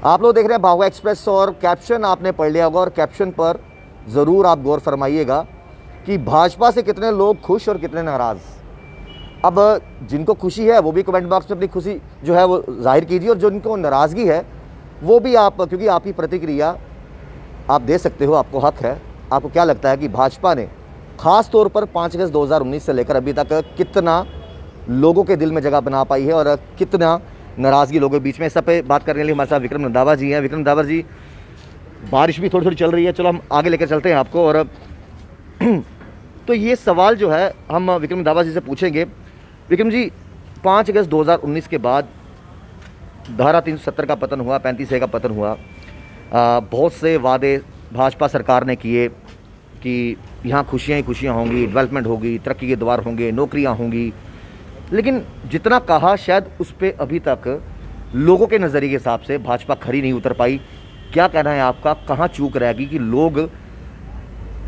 आप लोग देख रहे हैं भागवा एक्सप्रेस और कैप्शन आपने पढ़ लिया होगा और कैप्शन पर ज़रूर आप गौर फरमाइएगा कि भाजपा से कितने लोग खुश और कितने नाराज़। अब जिनको खुशी है वो भी कमेंट बॉक्स में अपनी खुशी जो है वो जाहिर कीजिए, और जिनको नाराज़गी है वो भी आप, क्योंकि आपकी प्रतिक्रिया आप दे सकते हो, आपको हक है। आपको क्या लगता है कि भाजपा ने ख़ास तौर पर 5 अगस्त 2019 से लेकर अभी तक कितना लोगों के दिल में जगह बना पाई है और कितना नाराज़गी लोगों के बीच में? इस सब पे बात करने के लिए हमारे साथ विक्रम रंधावा जी हैं। विक्रम रंधावा जी, बारिश भी थोड़ी थोड़ी चल रही है, चलो हम आगे लेकर चलते हैं आपको। और तो ये सवाल जो है हम विक्रम रंधावा जी से पूछेंगे। विक्रम जी, 5 अगस्त 2019 के बाद धारा 370 का पतन हुआ, 35A का पतन हुआ, बहुत से वादे भाजपा सरकार ने किए कि यहाँ खुशियाँ ही खुशियाँ होंगी, डेवलपमेंट होगी, तरक्की के द्वार होंगे, नौकरियाँ होंगी, लेकिन जितना कहा शायद उस पर अभी तक लोगों के नज़रिए के हिसाब से भाजपा खरी नहीं उतर पाई। क्या कहना है आपका, कहाँ चूक रहेगी कि लोग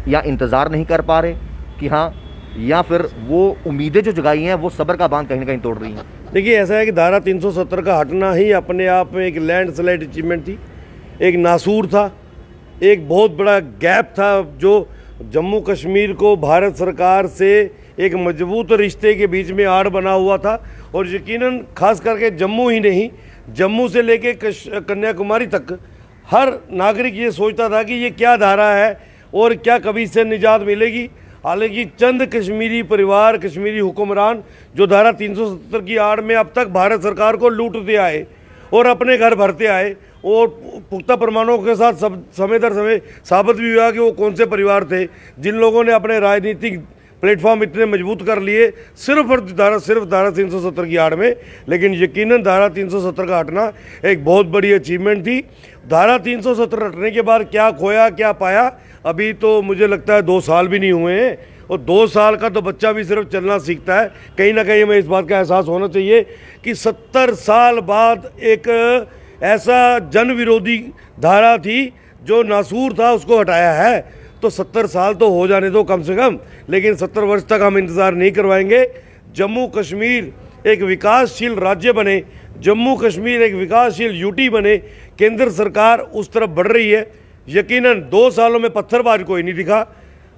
या इंतज़ार नहीं कर पा रहे कि हाँ, या फिर वो उम्मीदें जो जगाई हैं वो सब्र का बांध कहीं ना कहीं तोड़ रही हैं? देखिए, ऐसा है कि धारा 370 का हटना ही अपने आप में एक लैंडस्लाइड अचीवमेंट थी, एक नासूर था, एक बहुत बड़ा गैप था जो जम्मू कश्मीर को भारत सरकार से एक मजबूत रिश्ते के बीच में आड़ बना हुआ था। और यकीनन खास करके जम्मू ही नहीं, जम्मू से लेके कन्याकुमारी तक हर नागरिक ये सोचता था कि ये क्या धारा है और क्या कभी इससे निजात मिलेगी। हालांकि चंद कश्मीरी परिवार, कश्मीरी हुक्मरान जो धारा 370 की आड़ में अब तक भारत सरकार को लूटते आए और अपने घर भरते आए, और पुख्ता प्रमाणों के साथ सब समय दर समय साबित भी हुआ कि वो कौन से परिवार थे जिन लोगों ने अपने राजनीतिक प्लेटफॉर्म इतने मजबूत कर लिए सिर्फ धारा 370 की आड़ में। लेकिन यकीनन धारा 370 का हटना एक बहुत बड़ी अचीवमेंट थी। धारा 370 हटने के बाद क्या खोया क्या पाया, अभी तो मुझे लगता है 2 साल भी नहीं हुए हैं, और 2 साल का तो बच्चा भी सिर्फ चलना सीखता है। कहीं ना कहीं हमें इस बात का एहसास होना चाहिए कि 70 साल बाद एक ऐसा जन विरोधी धारा थी जो नासूर था, उसको हटाया है। तो 70 साल तो हो जाने दो कम से कम, लेकिन 70 वर्ष तक हम इंतज़ार नहीं करवाएंगे। जम्मू कश्मीर एक विकासशील राज्य बने, जम्मू कश्मीर एक विकासशील यूटी बने, केंद्र सरकार उस तरफ बढ़ रही है। यकीनन 2 सालों में पत्थरबाज कोई नहीं दिखा,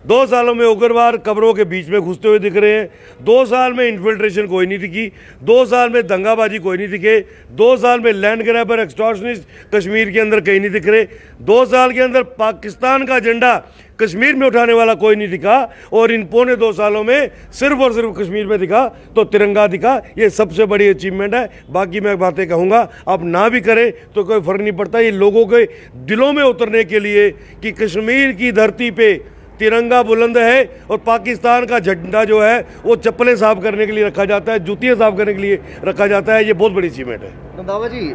2 सालों में उग्रवाद कब्रों के बीच में घुसते हुए दिख रहे हैं, 2 साल में इन्फिल्ट्रेशन कोई नहीं दिखी, 2 साल में दंगाबाजी कोई नहीं दिखे, 2 साल में लैंड ग्रैबर एक्सटॉर्शनिस्ट कश्मीर के अंदर कहीं नहीं दिख रहे, 2 साल के अंदर पाकिस्तान का झंडा कश्मीर में उठाने वाला कोई नहीं दिखा, और इन पौने 2 सालों में सिर्फ और सिर्फ कश्मीर में दिखा तो तिरंगा दिखा। ये सबसे बड़ी अचीवमेंट है। बाकी मैं बातें कहूँगा, आप ना भी करें तो कोई फ़र्क नहीं पड़ता। ये लोगों के दिलों में उतरने के लिए कि कश्मीर की धरती पे तिरंगा बुलंद है और पाकिस्तान का झंडा जो है वो चप्पलें साफ करने के लिए रखा जाता है, जूतियाँ साफ करने के लिए रखा जाता है। ये बहुत बड़ी अचीवमेंट है। रंधावा जी,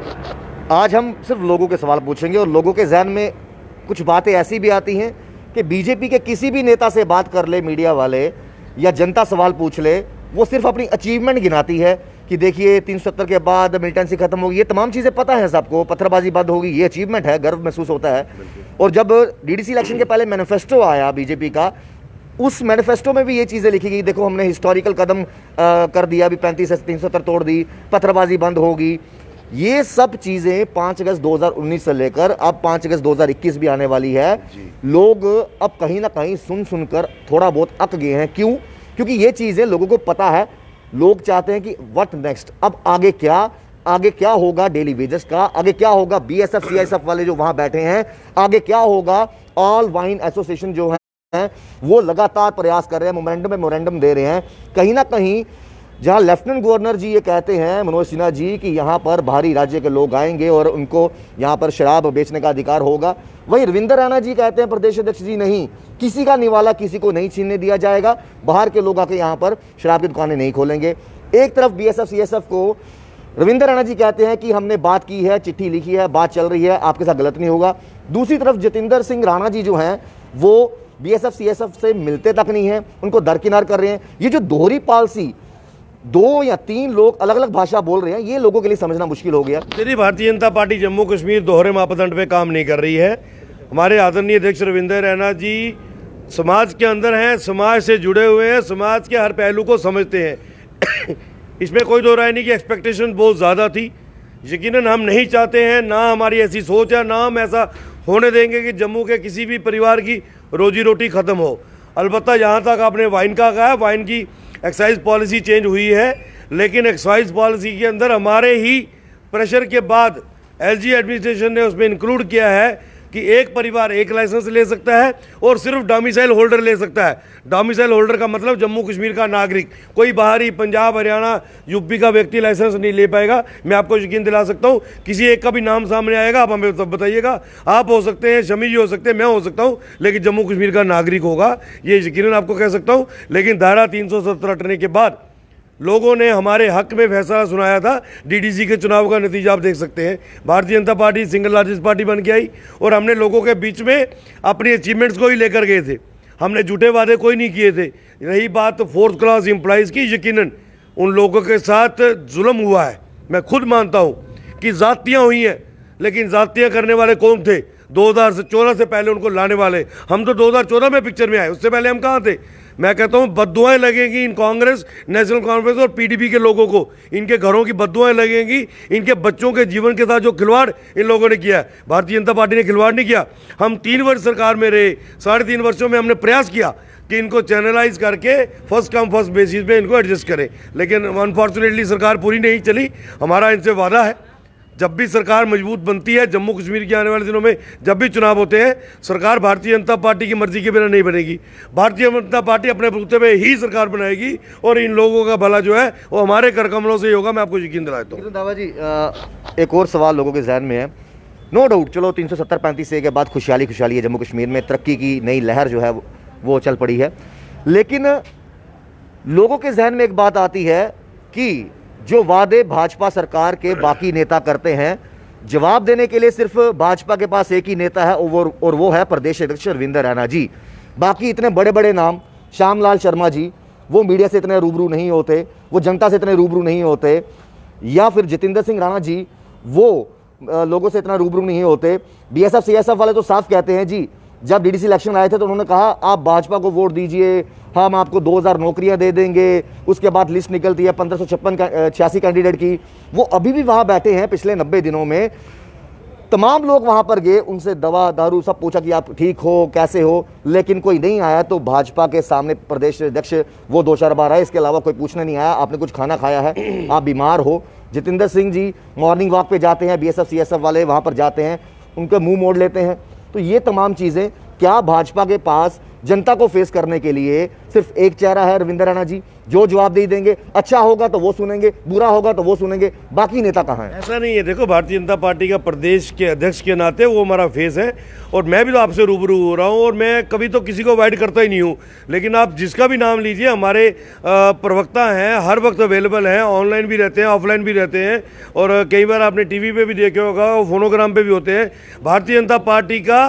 आज हम सिर्फ लोगों के सवाल पूछेंगे और लोगों के जहन में कुछ बातें ऐसी भी आती हैं कि बीजेपी के किसी भी नेता से बात कर ले, मीडिया वाले या जनता सवाल पूछ ले, वो सिर्फ अपनी अचीवमेंट गिनाती है कि देखिए 370 के बाद मिलिटेंसी खत्म होगी, ये तमाम चीज़ें पता है सबको, पत्थरबाजी बंद होगी, ये अचीवमेंट है, गर्व महसूस होता है। और जब डीडीसी इलेक्शन के पहले मैनिफेस्टो आया बीजेपी का, उस मैनिफेस्टो में भी ये चीज़ें लिखी गई, देखो हमने हिस्टोरिकल कदम कर दिया, अभी 35 से 370 तोड़ दी, पत्थरबाजी बंद होगी। ये सब चीज़ें 5 अगस्त 2019 से लेकर अब 5 अगस्त 2021 भी आने वाली है। लोग अब कहीं ना कहीं सुन सुनकर थोड़ा बहुत अक गए हैं। क्यों? क्योंकि ये चीज़ें लोगों को पता है। लोग चाहते हैं कि व्हाट नेक्स्ट, अब आगे क्या होगा डेली वेजेस का, आगे क्या होगा बीएसएफ सीआईएसएफ वाले जो वहाँ बैठे हैं, आगे क्या होगा। ऑल वाइन एसोसिएशन जो है वो लगातार प्रयास कर रहे हैं, मोमेंटम दे रहे हैं। कहीं ना कहीं जहां लेफ्टिनेंट गवर्नर जी ये कहते हैं, मनोज सिन्हा जी, कि यहाँ पर बाहरी राज्य के लोग आएंगे और उनको यहाँ पर शराब बेचने का अधिकार होगा, वहीं रविंदर रैना जी कहते हैं, प्रदेश अध्यक्ष जी, नहीं, किसी का निवाला किसी को नहीं छीनने दिया जाएगा, बाहर के लोग आके यहाँ पर शराब की दुकानें नहीं खोलेंगे। एक तरफ बीएसएफ सीएसएफ को रविंदर रैना जी कहते हैं कि हमने बात की है, चिट्ठी लिखी है, बात चल रही है, आपके साथ गलत नहीं होगा। दूसरी तरफ जतिंदर सिंह राणा जी जो हैं वो बीएसएफ सीएसएफ से मिलते तक नहीं है, उनको दरकिनार कर रहे हैं। ये जो दोहरी पॉलिसी, 2 या 3 लोग अलग अलग भाषा बोल रहे हैं, ये लोगों के लिए समझना मुश्किल हो गया। मेरी भारतीय जनता पार्टी जम्मू कश्मीर दोहरे मापदंड पे काम नहीं कर रही है। हमारे आदरणीय अध्यक्ष रविंदर रैना जी समाज के अंदर हैं, समाज से जुड़े हुए हैं, समाज के हर पहलू को समझते हैं। इसमें कोई दो राय नहीं कि एक्सपेक्टेशन बहुत ज़्यादा थी। यकीनन हम नहीं चाहते हैं, ना हमारी ऐसी सोच है, ना हम ऐसा होने देंगे कि जम्मू के किसी भी परिवार की रोजी रोटी ख़त्म हो। अलबत्ता जहाँ तक आपने वाइन का कहा है, वाइन की एक्साइज पॉलिसी चेंज हुई है, लेकिन एक्साइज पॉलिसी के अंदर हमारे ही प्रेशर के बाद एलजी एडमिनिस्ट्रेशन ने उसमें इंक्लूड किया है कि एक परिवार एक लाइसेंस ले सकता है और सिर्फ डोमिसाइल होल्डर ले सकता है। डोमिसाइल होल्डर का मतलब जम्मू कश्मीर का नागरिक, कोई बाहरी पंजाब हरियाणा यूपी का व्यक्ति लाइसेंस नहीं ले पाएगा। मैं आपको यकीन दिला सकता हूँ, किसी एक का भी नाम सामने आएगा, आप हमें तब बताइएगा। आप हो सकते हैं, शमी जी हो सकते हैं, मैं हो सकता हूँ, लेकिन जम्मू कश्मीर का नागरिक होगा, ये यकीनन आपको कह सकता हूँ। लेकिन धारा 370 हटने के बाद लोगों ने हमारे हक में फैसला सुनाया था। डीडीसी के चुनाव का नतीजा आप देख सकते हैं। Bharatiya Janata party single largest party बन के आई और हमने लोगों के बीच में अपनी अचीवमेंट्स को ही लेकर गए थे। हमने झूठे वादे कोई नहीं किए थे। रही बात फोर्थ क्लास एम्प्लॉइज़ की, यकीनन उन लोगों के साथ जुल्म हुआ है। मैं खुद मानता हूँ कि ज़ातियाँ हुई हैं, लेकिन ज़ातियाँ करने वाले कौन थे? 2014 से पहले उनको लाने वाले। हम तो 2014 में पिक्चर में आए, उससे पहले हम कहाँ थे? मैं कहता हूँ बद्दुआएं लगेंगी इन कांग्रेस, नेशनल कॉन्फ्रेंस और पीडीपी के लोगों को। इनके घरों की बद्दुआएं लगेंगी, इनके बच्चों के जीवन के साथ जो खिलवाड़ इन लोगों ने किया है। भारतीय जनता पार्टी ने खिलवाड़ नहीं किया। हम 3 वर्ष सरकार में रहे, 3.5 वर्षों में हमने प्रयास किया कि इनको चैनलाइज करके फर्स्ट कम फर्स्ट बेसिस पे इनको एडजस्ट करें, लेकिन अनफॉर्चुनेटली सरकार पूरी नहीं चली। हमारा इनसे वादा है, जब भी सरकार मजबूत बनती है, जम्मू कश्मीर के आने वाले दिनों में जब भी चुनाव होते हैं, सरकार भारतीय जनता पार्टी की मर्जी के बिना नहीं बनेगी। भारतीय जनता पार्टी अपने बलबूते पे ही सरकार बनाएगी और इन लोगों का भला जो है वो हमारे कर कमलों से ही होगा, मैं आपको यकीन दिलाता हूँ। दावा जी, एक और सवाल लोगों के जहन में है। नो डाउट, चलो 370-35 से के बाद खुशहाली है जम्मू कश्मीर में, तरक्की की नई लहर जो है वो चल पड़ी है, लेकिन लोगों के जहन में एक बात आती है कि जो वादे भाजपा सरकार के बाकी नेता करते हैं, जवाब देने के लिए सिर्फ भाजपा के पास एक ही नेता है और वो है प्रदेश अध्यक्ष रविंदर रैना जी। बाकी इतने बड़े बड़े नाम, श्यामलाल शर्मा जी, वो मीडिया से इतने रूबरू नहीं होते, वो जनता से इतने रूबरू नहीं होते, या फिर जितेंद्र सिंह राणा जी, वो लोगों से इतना रूबरू नहीं होते। बीएसएफ सीएसएफ वाले तो साफ कहते हैं जी, जब डीडीसी इलेक्शन आए थे तो उन्होंने कहा आप भाजपा को वोट दीजिए, हम आपको 2000 नौकरियां दे देंगे। उसके बाद लिस्ट निकलती है 1586 कैंडिडेट की। वो अभी भी वहां बैठे हैं। पिछले 90 दिनों में तमाम लोग वहां पर गए, उनसे दवा दारू सब पूछा कि आप ठीक हो, कैसे हो, लेकिन कोई नहीं आया। तो भाजपा के सामने प्रदेश अध्यक्ष वो 2-4 बार आए, इसके अलावा कोई पूछने नहीं आया आपने कुछ खाना खाया है, आप बीमार हो। जितेंद्र सिंह जी मॉर्निंग वॉक पे जाते हैं, बीएसएफ सीएसएफ वाले वहां पर जाते हैं, उनके मुंह मोड़ लेते हैं। तो ये तमाम चीज़ें, क्या भाजपा के पास जनता को फेस करने के लिए सिर्फ एक चेहरा है रविंदर रैना जी, जो जवाब दे देंगे? अच्छा होगा तो वो सुनेंगे, बुरा होगा तो वो सुनेंगे, बाकी नेता कहाँ हैं? ऐसा नहीं है। देखो, भारतीय जनता पार्टी का प्रदेश के अध्यक्ष के नाते वो हमारा फेस है और मैं भी तो आपसे रूबरू हो रहा हूँ और मैं कभी तो किसी को अवॉइड करता ही नहीं हूँ। लेकिन आप जिसका भी नाम लीजिए, हमारे प्रवक्ता हैं, हर वक्त अवेलेबल हैं, ऑनलाइन भी रहते हैं, ऑफलाइन भी रहते हैं, और कई बार आपने टीवी पे भी देखे होगा, फोनोग्राम पे भी होते हैं। भारतीय जनता पार्टी का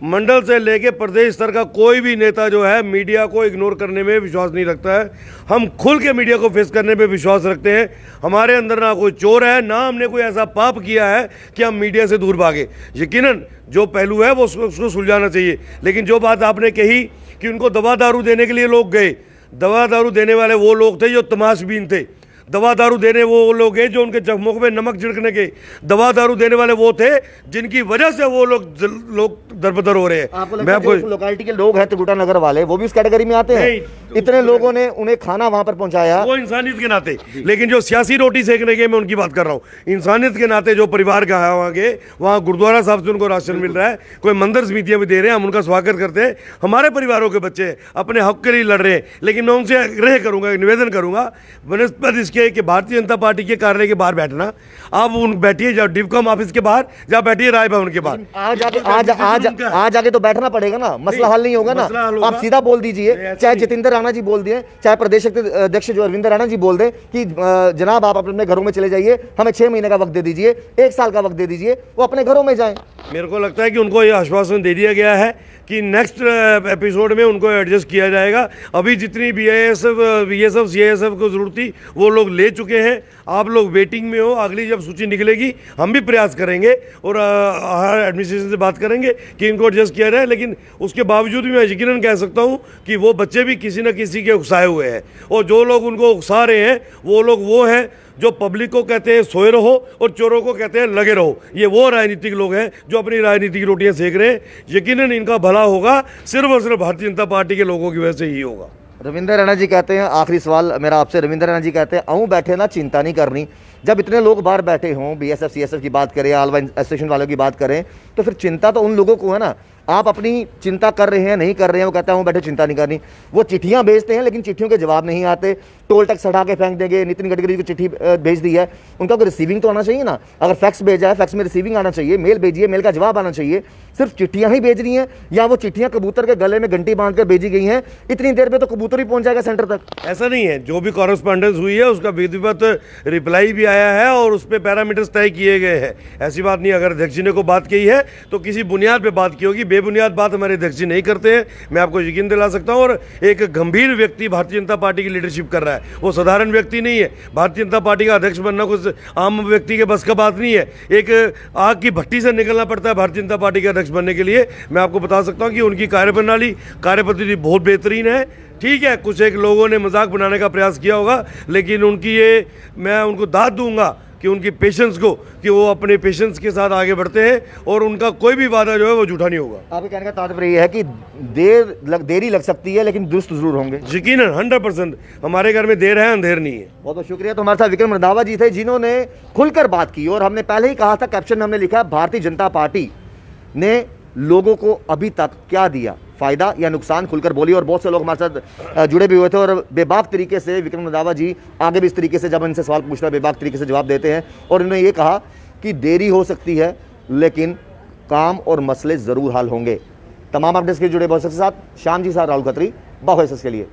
मंडल से लेके प्रदेश स्तर का कोई भी नेता जो है मीडिया को इग्नोर करने में विश्वास नहीं रखता है। हम खुल के मीडिया को फेस करने में विश्वास रखते हैं। हमारे अंदर ना कोई चोर है, ना हमने कोई ऐसा पाप किया है कि हम मीडिया से दूर भागे। यकीनन जो पहलू है वो उसको सुलझाना चाहिए। लेकिन जो बात आपने कही कि उनको दवा दारू देने के लिए लोग गए, दवा दारू देने वाले वो लोग थे जो तमाशबीन थे। दवा दारू देने वो लोग हैं जो उनके जख्मों में नमक छिड़कने के। दवा दारू देने वाले वो थे जिनकी वजह से वो लोग दरबदर हो रहे हैं। मैं आपको लोकेलिटी के लोग हैं त्रिकुटा नगर वाले, वो भी उस कैटेगरी में आते हैं। इतने लोगों ने उन्हें खाना वहां पर पहुंचाया, वो इंसानियत के नाते। लेकिन जो सियासी रोटी सेकने के, मैं उनकी बात कर रहा हूँ। इंसानियत के नाते जो परिवार का है वहाँ गुरुद्वारा साहब से उनको राशन मिल रहा है, कोई मंदिर समितियाँ भी दे रहे हैं, हम उनका स्वागत करते हैं। हमारे परिवारों के बच्चे अपने हक के लिए लड़ रहे हैं। लेकिन मैं उनसे आग्रह करूँगा, निवेदन करूँगा, बनस्पत इसके कि भारतीय जनता पार्टी के कार्यालय के बाहर बैठना, आप उन बैठिए, जब डिवकॉम ऑफिस के बाहर जहाँ बैठिए, राय भवन के बाहर आज आगे तो बैठना पड़ेगा ना, मसला हल नहीं होगा ना। आप सीधा बोल दीजिए, चाहे जितेंद्र राणा जी बोल दिए, चाहे प्रदेश अध्यक्ष जो रविंदर रैना जी बोल दें कि जनाब आप अपने घरों में चले जाइए, हमें 6 महीने का वक्त दे दीजिए, 1 साल का वक्त दे दीजिए, वो अपने घरों में जाएं। मेरे को लगता है कि उनको ये आश्वासन दे दिया गया है कि नेक्स्ट एपिसोड में उनको एडजस्ट किया जाएगा। अभी जितनी बीएसएफ सीएसएफ को जरूरत थी वो लोग ले चुके हैं। आप लोग वेटिंग में हो, अगली जब सूची निकलेगी हम भी प्रयास करेंगे और हर एडमिनिस्ट्रेशन से बात करेंगे कि इनको एडजस्ट किया जाए। लेकिन उसके बावजूद भी मैं यकीनन कह सकता हूँ कि वो बच्चे भी किसी न किसी के उकसाए हुए हैं, और जो लोग उनको उकसा रहे हैं वो लोग वो हैं जो पब्लिक को कहते हैं सोए रहो और चोरों को कहते हैं लगे रहो। ये वो राजनीतिक लोग हैं जो अपनी राजनीतिक रोटियां सेक रहे हैं। यकीनन इनका भला होगा सिर्फ और सिर्फ भारतीय जनता पार्टी के लोगों की वजह से ही होगा। रविंद्र रैना जी कहते हैं, आखिरी सवाल मेरा आपसे, रविंद्र रैना जी कहते हैं आऊँ बैठे ना चिंता नहीं करनी। जब इतने लोग बाहर बैठे हों, बीएसएफ सीएसएफ की बात करें, आलवा एसोसिएशन वालों की बात करें, तो फिर चिंता तो उन लोगों को है ना। आप अपनी चिंता कर रहे हैं, नहीं कर रहे हैं, वो कहता हूँ बैठे चिंता नहीं करनी। वो चिट्ठियां भेजते हैं लेकिन चिट्ठियों के जवाब नहीं आते, टोल टैक्स हटा के फेंक देंगे। नितिन गडकरी को चिट्ठी भेज दी है, उनका कोई रिसीविंग तो आना चाहिए ना। अगर फैक्स भेजा है, फैक्स में रिसीविंग आना चाहिए, मेल भेजिए, मेल का जवाब आना चाहिए। सिर्फ चिट्ठियां ही भेज रही हैं, या वो चिट्ठियां कबूतर के गले में घंटी बांध कर भेजी गई हैं, इतनी देर में तो कबूतर ही पहुंच जाएगा सेंटर तक। ऐसा नहीं है, जो भी कॉरेस्पॉन्डेंस हुई है उसका विधिवत रिप्लाई भी आया है और उस पर पैरामीटर्स तय किए गए हैं। ऐसी बात नहीं, अगर अध्यक्ष जी ने को बात कही है तो किसी बुनियाद पे बात की होगी, बेबुनियाद बात हमारे अध्यक्ष जी नहीं करते हैं, मैं आपको यकीन दिला सकता हूं। और एक गंभीर व्यक्ति भारतीय जनता पार्टी की लीडरशिप कर रहा है, वो साधारण व्यक्ति नहीं है। भारतीय जनता पार्टी का अध्यक्ष बनना कुछ आम व्यक्ति के बस का बात नहीं है। एक आग की भट्टी से निकलना पड़ता है भारतीय जनता पार्टी के अध्यक्ष बनने के लिए। मैं आपको बता सकता हूं कि उनकी कार्यप्रणाली, कार्यपद्धति बहुत बेहतरीन है। ठीक है, कुछ एक लोगों ने मजाक बनाने का प्रयास किया होगा, लेकिन उनकी ये, मैं उनको दाद दूंगा कि उनकी पेशेंस को, कि वो अपने पेशेंस के साथ आगे बढ़ते हैं और उनका कोई भी वादा जो है वो झूठा नहीं होगा। आपके कहने का तात्पर्य ये है कि देरी लग सकती है लेकिन दुरुस्त जरूर होंगे। यकीनन 100%। हमारे घर में देर है, अंधेर नहीं है। बहुत बहुत शुक्रिया। तो हमारे साथ विक्रम रंधावा जी थे, जिन्होंने खुलकर बात की। और हमने पहले ही कहा था, कैप्शन हमने लिखा, भारतीय जनता पार्टी ने लोगों को अभी तक क्या दिया, फायदा या नुकसान, खुलकर बोली। और बहुत से लोग हमारे साथ जुड़े भी हुए थे और बेबाक तरीके से विक्रम रंधावा जी आगे भी इस तरीके से जब इनसे सवाल पूछना है बेबाक तरीके से जवाब देते हैं। और इन्होंने ये कहा कि देरी हो सकती है लेकिन काम और मसले ज़रूर हल होंगे। तमाम अपडेट्स के जुड़े बहुत से साथ श्याम जी साथ राहुल खत्री, बाहो के लिए।